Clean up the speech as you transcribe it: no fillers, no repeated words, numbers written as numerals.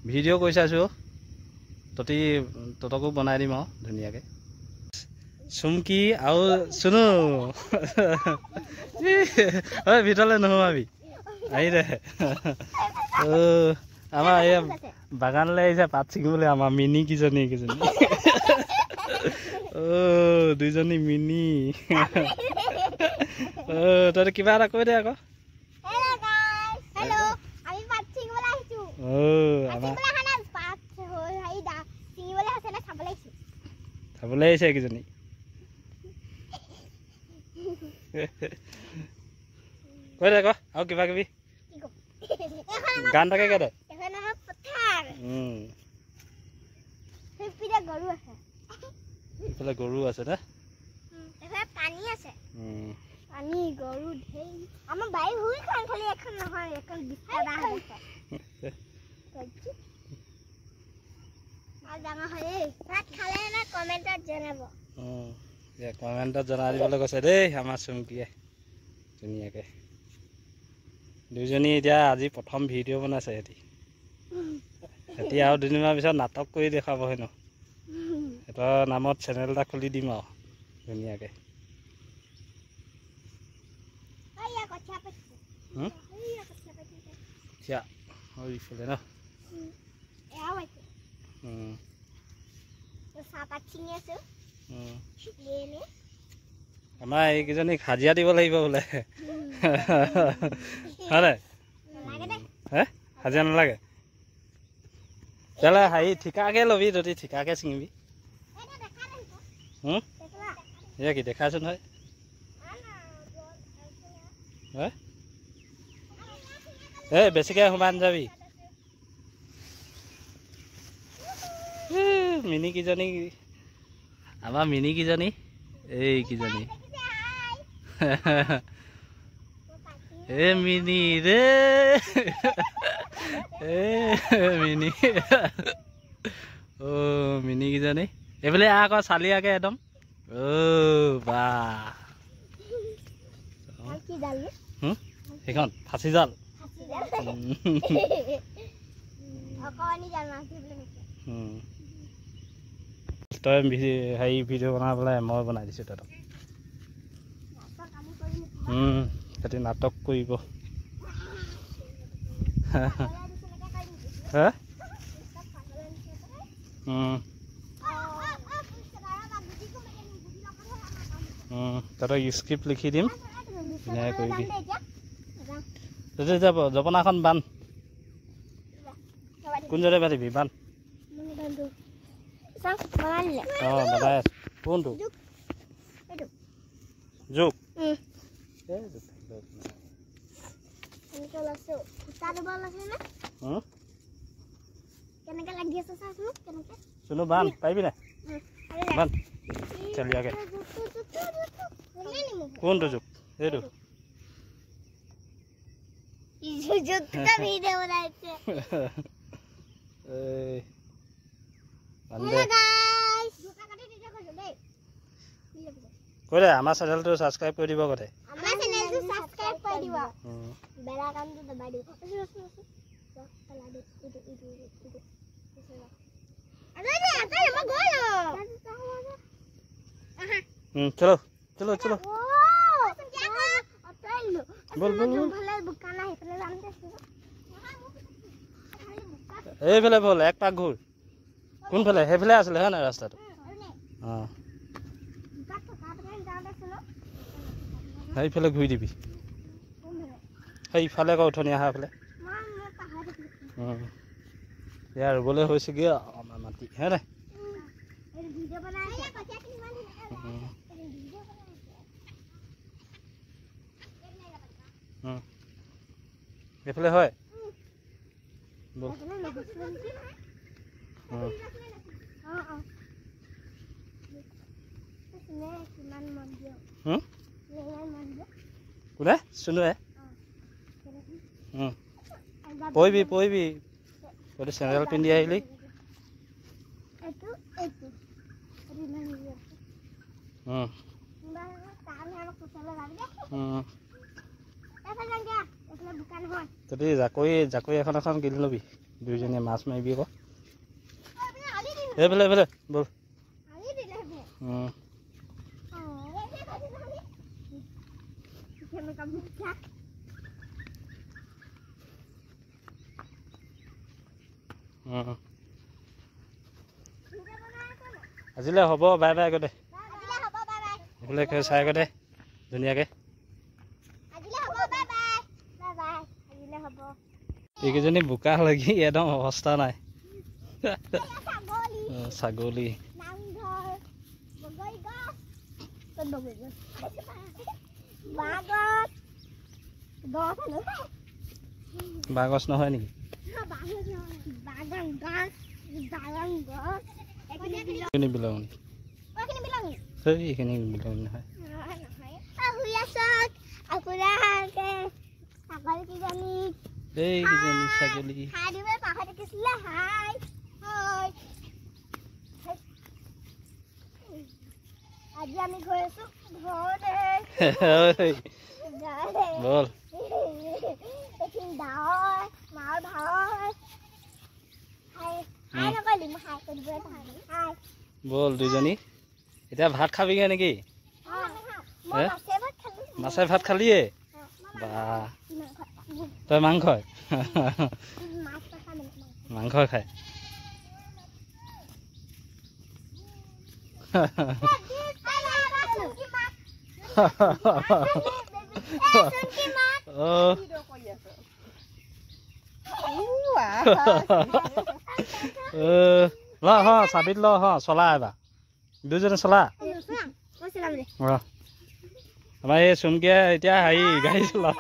video' কৰি চাইছোঁ ততকো বনাই দিম আৰু ধুনীয়াকৈ চুমকি আৰু চুনু হয় ভিতৰলৈ নোসোমাবি আহি দে আমাৰ এই বাগানলৈ আহিছে পাত ছিঙিবলৈ আমাৰ মিনি কিজনী দুইজনী মিনি তই কিবা এটা কৈ দে আকৌ চাবলৈ আহিছে এইকেইজনী কৈ দে আকৌ আৰু কিবা কিবি গান তাকে কৈ দে এইফালে গৰু আছে না পানী আছে পানী গৰু ঢেৰ আমাৰ বাই হুই খান খালি এখন নহয় এখন বিস্তাৰা আছে আৰু ডাঙৰ হয় ভাত খালে না কমেন্টত জনাব কমেন্টত জনাই দিবলৈ কৈছে দেই আমাৰ চুমকিয়ে ধুনীয়াকৈ দুইজনী এতিয়া আজি প্ৰথম ভিডিঅ' বনাইছে সিহঁতি আৰু দুদিনমান পিছত নাটক কৰি দেখাব হেনো সিহঁতৰ নামত চেনেল এটা খুলি দিম আৰু ধুনীয়াকৈ ইফালে ন আমাৰ এইকেইজনীক হাজিৰা দিব লাগিব বোলে হয় হে হাজিৰা নালাগে তেতিয়াহ'লে হেৰি ঠিকাকৈ ল'বি যদি ঠিকাকৈ ছিঙিবি এয়া কি দেখাইছোঁ নহয় এই বেছিকৈ সোমাই নাযাবি মিনি কিজনী আমাৰ মিনি কিজনী এই কিজনী এই মিনি ৰে মিনি মিনি কিজনী এইফালে আকৌ চালি আগে একদম বা সেইখন ফাঁচি জাল তই হেৰি ভিডিঅ' বনাবলৈ মই বনাই দিছোঁ তহঁতক সিহঁতি নাটক কৰিব হে তহঁতক স্ক্ৰিপ্ট লিখি দিম ধুনীয়াকৈ কৰিবি তহঁতি যাব জপনাখন বান্ধ কোন জেগাত পাতিবি বান্ধ বনাই আছো কোনটো জোক চুনু বান্ধ পাৰিবি নাই বান্ধ চলিয়াকে কোনটো জোক এইটো কৈ দে আমাৰ চেনেলটো ছাবস্ক্ৰাইব কৰি দিব কথা চলো চলো চলো বল বল এইফালে বল এক পাক ঘূৰ কোনফালে সেইফালে আছিলে হয় নাই ৰাস্তাটো সেইফালে ঘূৰি দিবি সেইফালে আকৌ উঠনি অহা ফালে এয়া ৰুবলৈ হৈছেগৈ আমাৰ মাটি হয় নাই এইফালে হয় কোনে চুনুৱে পঢ়িবি পঢ়িবি তই চেনেল পিন্ধি আহিলি তই জাকৈ এখন কিনি ল'বি দুইজনীয়ে মাছ মাৰিবি আকৌ এইফালে এইফালে ব'ল আজিলৈ হ'ব বাই বাই আকৌ দে এইফালে চাই আকৌ দে ধুনীয়াকৈ এইকেইজনী বোকা লাগি একদম অৱস্থা নাই ছাগলী বাঁহগছ নহয় নেকি এইখিনি বিলাঙনি এইখিনি বিলাঙনি নহয় এইকেইজনী ছাগলী আজি আমি গৈ আছো ঘৰতে বল বল দুইজনী এতিয়া ভাত খাবিগে নেকি মাছে ভাত খালিয়ে বা তই মাংস মাংস খায় ল হ চাবিত ল হ চলা এবাৰ দুইজনে চলা আমাৰ এই চুমকিয়ে এতিয়া হেৰি গাড়ী চলাব